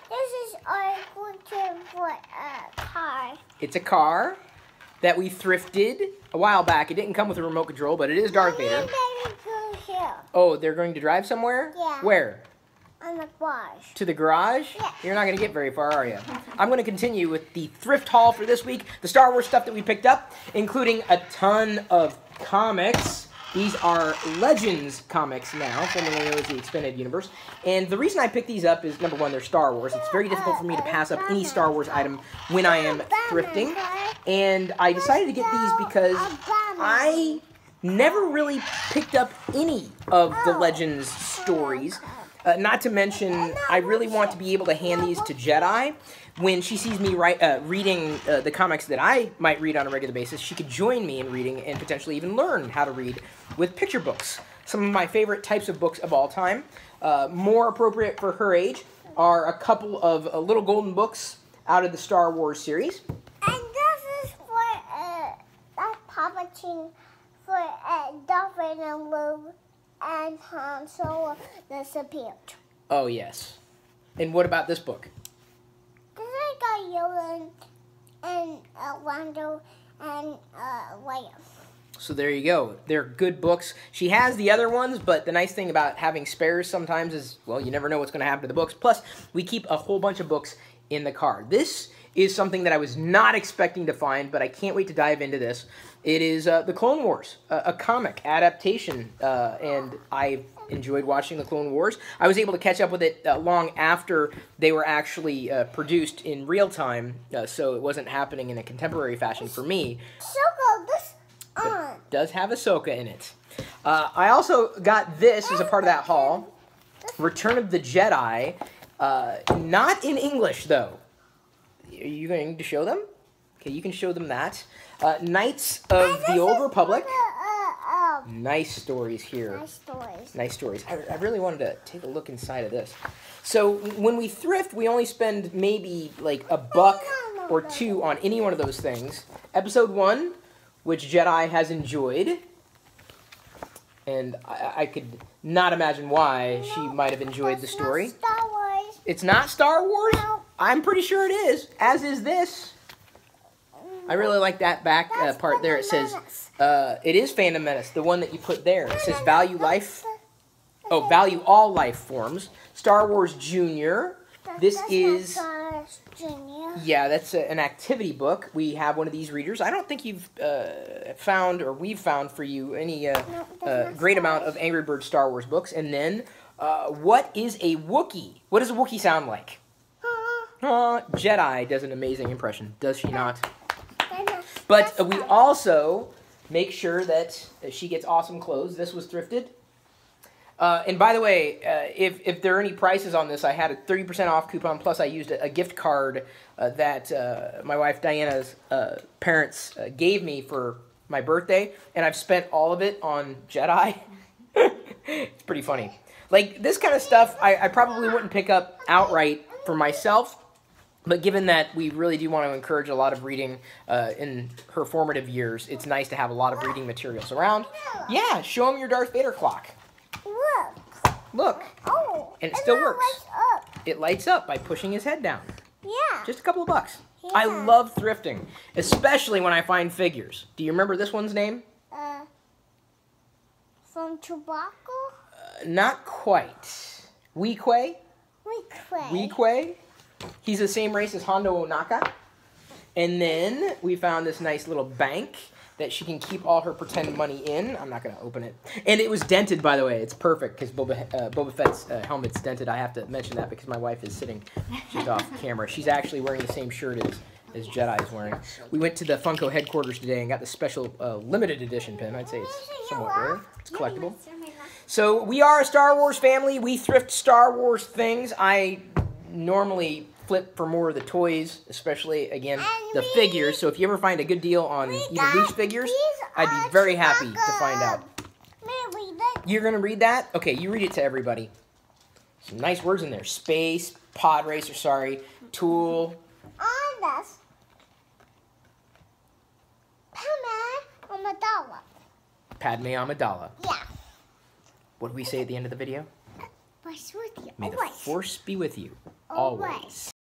This is our equipment for a car. It's a car that we thrifted a while back. It didn't come with a remote control, but it is Darth Vader. Oh, they're going to drive somewhere? Yeah. Where? On the garage. To the garage? Yeah. You're not going to get very far, are you? I'm going to continue with the thrift haul for this week. The Star Wars stuff that we picked up, including a ton of comics. These are Legends comics now, formerly known as the Expanded Universe. And the reason I picked these up is, number one, they're Star Wars. It's very difficult for me to pass up any Star Wars item when I am thrifting. And I decided to get these because I never really picked up any of the Legends stories. Not to mention, I really want to be able to hand these to Jedi. When she sees me reading the comics that I might read on a regular basis, she could join me in reading and potentially even learn how to read with picture books. Some of my favorite types of books of all time. More appropriate for her age are a couple of little golden books out of the Star Wars series. And this is for Palpatine, for Darth Vader and Luke and Han Solo disappeared. Oh, yes. And what about this book? This is got Yoda and Lando and Leia. So there you go. They're good books. She has the other ones, but the nice thing about having spares sometimes is, well, you never know what's going to happen to the books. Plus, we keep a whole bunch of books in the car. This is something that I was not expecting to find, but I can't wait to dive into this. It is The Clone Wars, a comic adaptation, and I enjoyed watching The Clone Wars. I was able to catch up with it long after they were actually produced in real time, so it wasn't happening in a contemporary fashion for me. It does have Ahsoka in it. I also got this as a part of that haul, Return of the Jedi, not in English, though. Are you going to show them? Okay, you can show them that. Knights of the Old Republic. Nice stories here. Nice stories. Nice stories. I really wanted to take a look inside of this. So when we thrift, we only spend maybe like $1 or $2 on any one of those things. Episode 1, which Jedi has enjoyed. And I could not imagine why she might have enjoyed the story. Not Star Wars. It's not Star Wars? No. I'm pretty sure it is, as is this. I really like that back part there. It says, it is Phantom Menace, the one that you put there. It says value life. Oh, value all life forms. Star Wars Junior. This is... Junior. Yeah, that's an activity book. We have one of these readers. I don't think you've found, or we've found for you, any great amount of Angry Birds Star Wars books. And then, what is a Wookiee? What does a Wookiee sound like? Jedi does an amazing impression, does she not? But we also make sure that she gets awesome clothes. This was thrifted. And by the way, if there are any prices on this, I had a 30% off coupon, plus I used a gift card that my wife Diana's parents gave me for my birthday, and I've spent all of it on Jedi. It's pretty funny. Like, this kind of stuff, I probably wouldn't pick up outright for myself, but given that we really do want to encourage a lot of reading in her formative years, it's nice to have a lot of reading materials around. Yeah, show them your Darth Vader clock. Look. Oh. And it still works. Lights up. It lights up by pushing his head down. Yeah. Just a couple of bucks. Yeah. I love thrifting, especially when I find figures. Do you remember this one's name? From Chewbacca? Not quite. Weequay? Weequay. He's the same race as Hondo Ohnaka. And then we found this nice little bank that she can keep all her pretend money in. I'm not going to open it. And it was dented, by the way. It's perfect because Boba Fett's helmet's dented. I have to mention that because my wife is sitting just off camera. She's actually wearing the same shirt as Jedi is wearing. We went to the Funko headquarters today and got the special limited edition pin. I'd say it's somewhat rare. It's collectible. So we are a Star Wars family. We thrift Star Wars things. I normally flip for more of the toys, especially, again, the figures. So if you ever find a good deal on even these figures, I'd be very happy to find out. You're going to read that? Okay, you read it to everybody. Some nice words in there. Space, pod racer, sorry, tool. Padme Amidala. Padme Amidala. Yeah. What do we say at the end of the video? force with you. May the Always. force be with you. Always. Always.